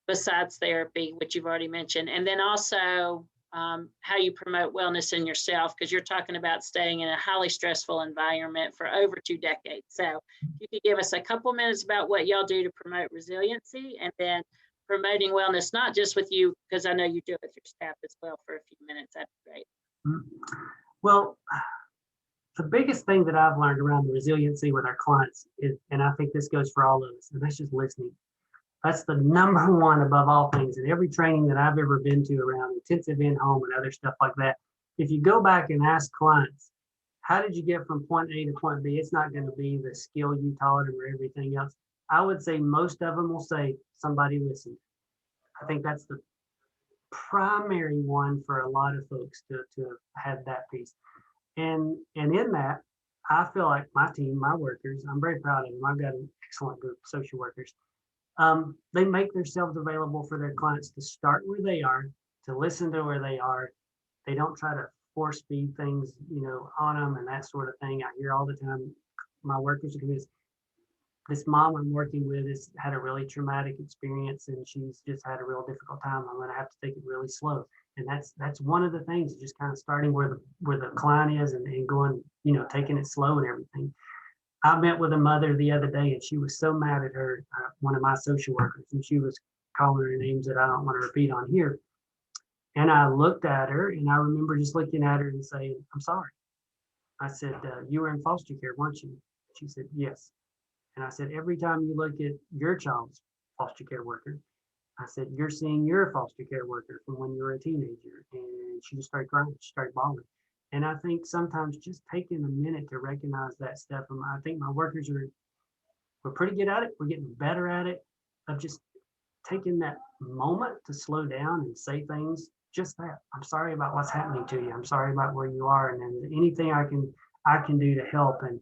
besides therapy, which you've already mentioned. And then also how you promote wellness in yourself, because you're talking about staying in a highly stressful environment for over 2 decades. So you could give us a couple minutes about what y'all do to promote resiliency, and then promoting wellness, not just with you, because I know you do it with your staff as well, for a few minutes. That'd be great. Well, the biggest thing that I've learned around the resiliency with our clients is, and I think this goes for all of us, and that's just listening. That's the number one above all things. In every training that I've ever been to around intensive in-home and other stuff like that, if you go back and ask clients, how did you get from point A to point B? It's not going to be the skill you taught them or everything else. I would say most of them will say somebody listened. I think that's the primary one for a lot of folks to have that piece. And in that, I feel like my team, my workers, I'm very proud of them. I've got an excellent group of social workers. They make themselves available for their clients to start where they are, to listen to where they are. They don't try to force feed things, on them and that sort of thing. I hear all the time, my workers are convinced, this mom I'm working with has had a really traumatic experience and she's just had a real difficult time. I'm going to have to take it really slow. And that's one of the things, just kind of starting where the client is and going, taking it slow and everything. I met with a mother the other day and she was so mad at her, one of my social workers, and she was calling her names that I don't want to repeat on here. And I looked at her and I remember just looking at her and saying, I'm sorry. I said, you were in foster care, weren't you? She said, yes. And I said, every time you look at your child's foster care worker, I said, you're seeing your foster care worker from when you were a teenager. And she just started crying, she started bawling. And I think sometimes just taking a minute to recognize that stuff, I think my workers we're pretty good at it. We're getting better at it, of just taking that moment to slow down and say things just that. I'm sorry about what's happening to you. I'm sorry about where you are, and then anything I can do to help. And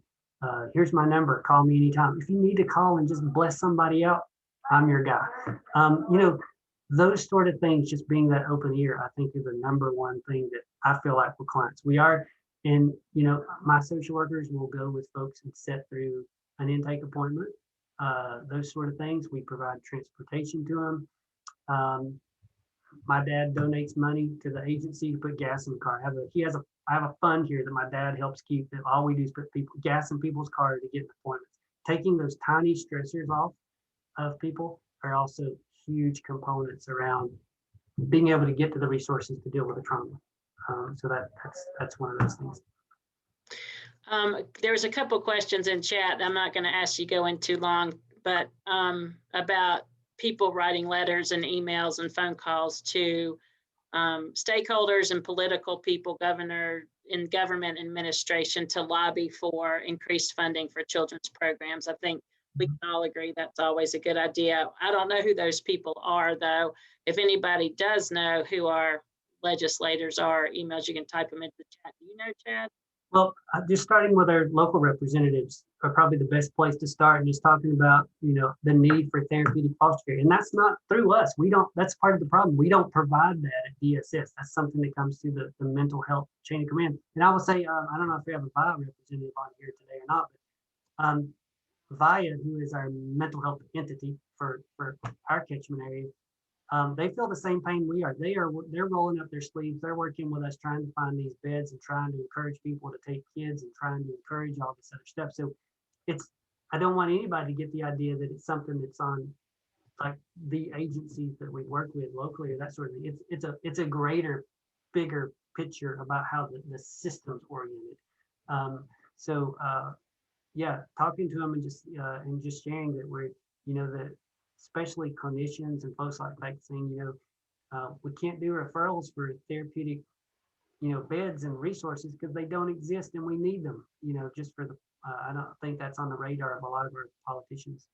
here's my number. Call me anytime. If you need to call and just bless somebody out, I'm your guy. You know, those sort of things, just being that open ear, I think is the number one thing that I feel like with clients. We are, and you know, my social workers will go with folks and set through an intake appointment. Those sort of things. We provide transportation to them. My dad donates money to the agency to put gas in the car. I have a fund here that my dad helps keep. That all we do is put gas in people's cars to get appointments. Taking those tiny stressors off of people are also huge components around being able to get to the resources to deal with the trauma. So that's one of those things. There's a couple questions in chat. I'm not going to ask you go in too long, but about people writing letters and emails and phone calls to stakeholders and political people, governor in government administration, to lobby for increased funding for children's programs. I think we can all agree that's always a good idea. I don't know who those people are, though. If anybody does know who our legislators are, emails, you can type them into the chat. Do you know, Chad? Well, just starting with our local representatives are probably the best place to start, and just talking about, you know, the need for therapeutic foster care. And that's not through us. We don't, that's part of the problem. We don't provide that at DSS. That's something that comes through the mental health chain of command. And I will say, I don't know if we have a VIA representative on here today or not, but VIA, who is our mental health entity for our catchment area, they feel the same pain we are. They're rolling up their sleeves. They're working with us, trying to find these beds and trying to encourage people to take kids and trying to encourage all this other stuff. So I don't want anybody to get the idea that it's something that's on like the agencies that we work with locally or that sort of thing. It's a greater, bigger picture about how the system's oriented. Yeah, talking to them and just sharing that we're, you know, that especially clinicians and folks like that saying, you know, we can't do referrals for therapeutic, you know, beds and resources because they don't exist and we need them, you know, just for the, I don't think that's on the radar of a lot of our politicians.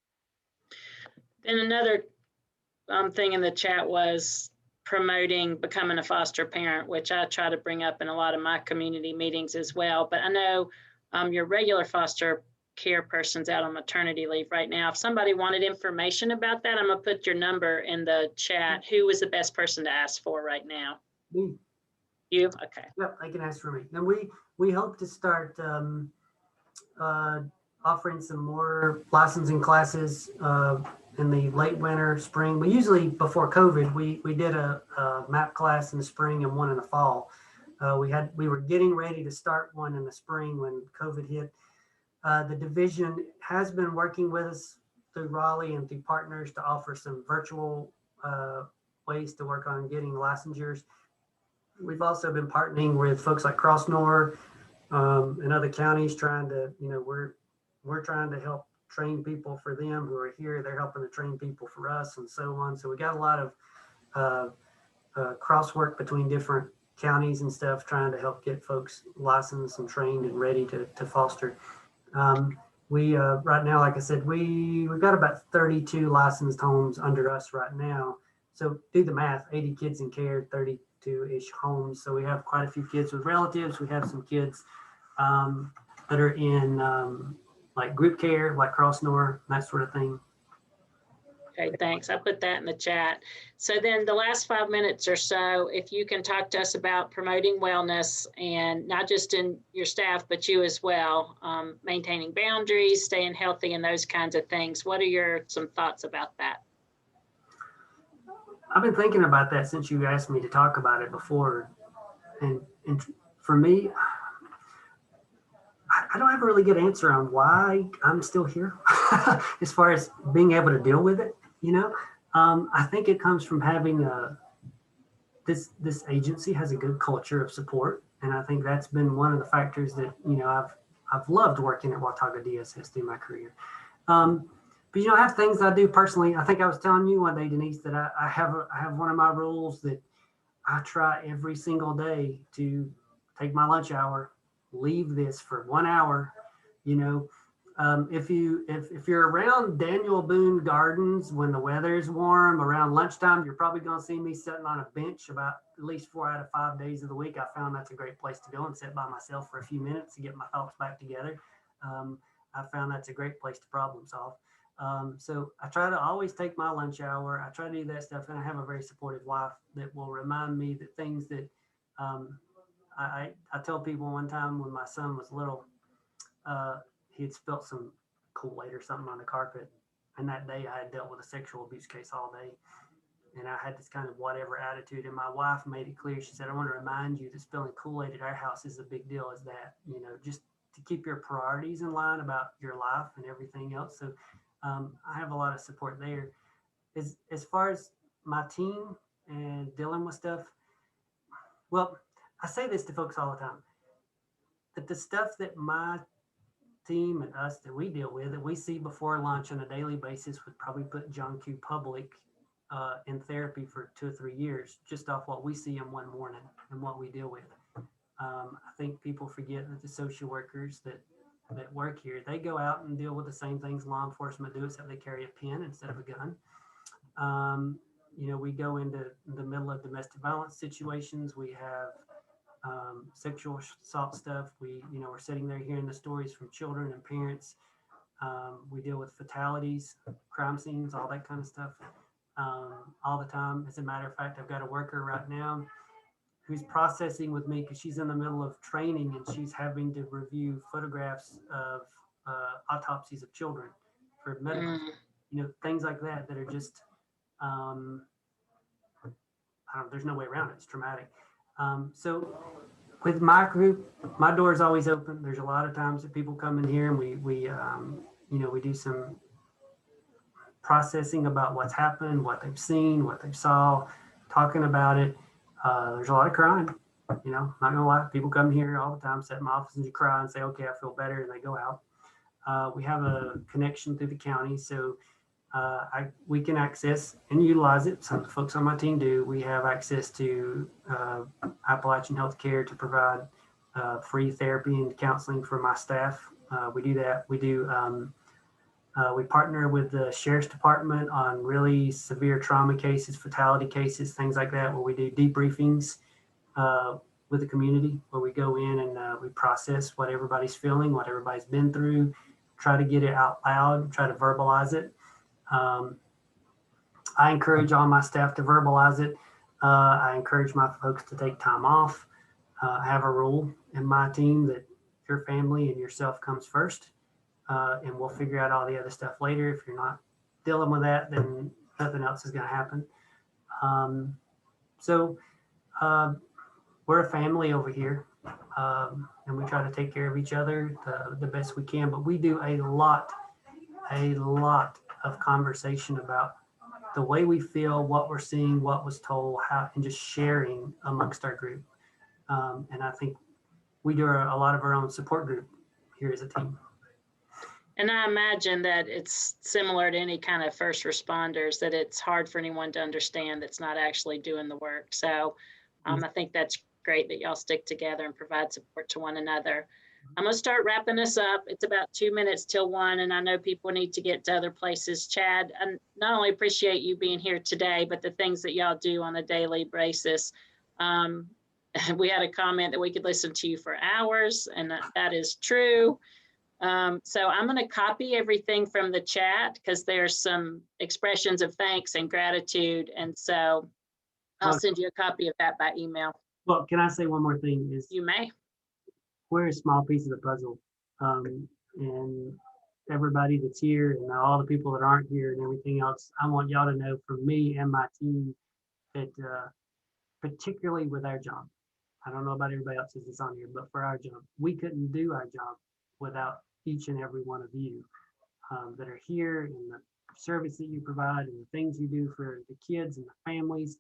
And another thing in the chat was promoting becoming a foster parent, which I try to bring up in a lot of my community meetings as well. But I know your regular foster care person's out on maternity leave right now. If somebody wanted information about that, I'm gonna put your number in the chat. Who is the best person to ask for right now? Me. You? Okay. Yep, I can ask for me. And we hope to start offering some more licensing classes in the late winter, spring. We usually, before COVID, we did a MAP class in the spring and one in the fall. We were getting ready to start one in the spring when COVID hit. The division has been working with us through Raleigh and through partners to offer some virtual ways to work on getting licensures. We've also been partnering with folks like Crossnor and other counties, trying to, you know, we're trying to help train people for them who are here. They're helping to train people for us and so on. So we got a lot of crosswork between different counties and stuff, trying to help get folks licensed and trained and ready to foster. We right now, like I said, we've got about 32 licensed homes under us right now. So do the math, 80 kids in care, 32-ish homes. So we have quite a few kids with relatives. We have some kids that are in like group care, like Crossnor, that sort of thing. Okay, thanks. I put that in the chat. So then the last 5 minutes or so, if you can talk to us about promoting wellness, and not just in your staff, but you as well, maintaining boundaries, staying healthy, and those kinds of things. What are some thoughts about that? I've been thinking about that since you asked me to talk about it before. And for me, I don't have a really good answer on why I'm still here as far as being able to deal with it. You know, I think it comes from having this agency has a good culture of support. And I think that's been one of the factors that, you know, I've loved working at Watauga DSS through my career. But, you know, I have things I do personally. I think I was telling you one day, Denise, that I have one of my rules that I try every single day to take my lunch hour, leave this for 1 hour, you know, If you're around Daniel Boone Gardens when the weather's warm around lunchtime, you're probably going to see me sitting on a bench about at least 4 out of 5 days of the week. I found that's a great place to go and sit by myself for a few minutes to get my thoughts back together. I found that's a great place to problem solve. So I try to always take my lunch hour. I try to do that stuff, and I have a very supportive wife that will remind me that things that I tell people one time when my son was little, he had spilt some Kool-Aid or something on the carpet. And that day I had dealt with a sexual abuse case all day. And I had this kind of whatever attitude. And my wife made it clear. She said, I want to remind you that spilling Kool-Aid at our house is a big deal as that, just to keep your priorities in line about your life and everything else. So I have a lot of support there. As far as my team and dealing with stuff, well, I say this to folks all the time, that the stuff that my team and us that we deal with, that we see before lunch on a daily basis, would probably put John Q. Public in therapy for 2 or 3 years, just off what we see in one morning and what we deal with. I think people forget that the social workers that work here, they go out and deal with the same things law enforcement do, except they carry a pen instead of a gun. We go into the middle of domestic violence situations. We have sexual assault stuff. We're sitting there hearing the stories from children and parents. We deal with fatalities, crime scenes, all that kind of stuff all the time. As a matter of fact, I've got a worker right now who's processing with me because she's in the middle of training and she's having to review photographs of autopsies of children for medical, things like that are just, there's no way around it. It's traumatic. So with my group, my door is always open. There's a lot of times that people come in here and we do some processing about what's happened, what they've seen, what they saw, talking about it. There's a lot of crying, not gonna lie. People come here all the time, sit in my office and just cry and say, okay, I feel better, and they go out. We have a connection through the county, so we can access and utilize it. Some of the folks on my team do. We have access to Appalachian Healthcare to provide free therapy and counseling for my staff. We do that. We partner with the Sheriff's Department on really severe trauma cases, fatality cases, things like that, where we do debriefings with the community, where we go in and we process what everybody's feeling, what everybody's been through, try to get it out loud, try to verbalize it. I encourage all my staff to verbalize it. I encourage my folks to take time off. I have a rule in my team that your family and yourself comes first, and we'll figure out all the other stuff later. If you're not dealing with that, then nothing else is going to happen. We're a family over here, and we try to take care of each other the best we can, but we do a lot of conversation about the way we feel, what we're seeing, what was told, how, and just sharing amongst our group. And I think we do a lot of our own support group here as a team. And I imagine that it's similar to any kind of first responders, that it's hard for anyone to understand that's not actually doing the work. So I think that's great that y'all stick together and provide support to one another. I'm going to start wrapping this up. It's about 2 minutes till 1, and I know people need to get to other places. Chad, I not only appreciate you being here today, but the things that y'all do on a daily basis. We had a comment that we could listen to you for hours, and that is true. So I'm going to copy everything from the chat because there's some expressions of thanks and gratitude. And so I'll send you a copy of that by email. Well, can I say one more thing? You may. We're a small piece of the puzzle. And everybody that's here and all the people that aren't here and everything else, I want y'all to know from me and my team that particularly with our job, I don't know about everybody else's that's on here, but for our job, we couldn't do our job without each and every one of you that are here, and the service that you provide and the things you do for the kids and the families.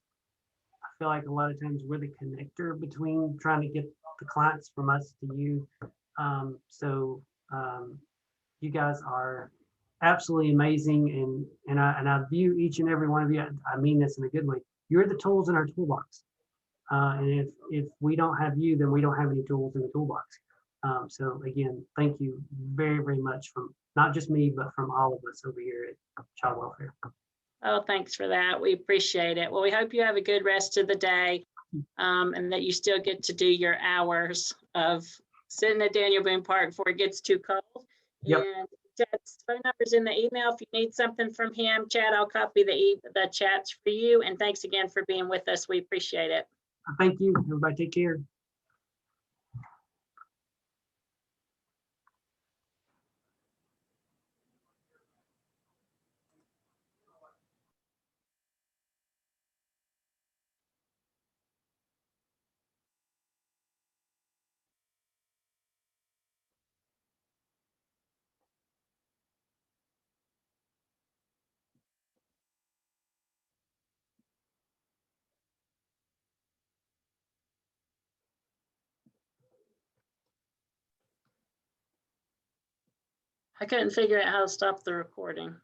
I feel like a lot of times we're the connector between trying to get the clients from us to you. You guys are absolutely amazing, and I view each and every one of you, I mean this in a good way, you're the tools in our toolbox. And if we don't have you, then we don't have any tools in the toolbox. So again, thank you very, very much from not just me, but from all of us over here at Child Welfare. Oh, thanks for that. We appreciate it. Well, we hope you have a good rest of the day, and that you still get to do your hours of sitting at Daniel Boone Park before it gets too cold. Yep. And Chad's phone number's in the email. If you need something from him, Chad, I'll copy the chats for you. And thanks again for being with us. We appreciate it. Thank you. Everybody take care. I couldn't figure out how to stop the recording.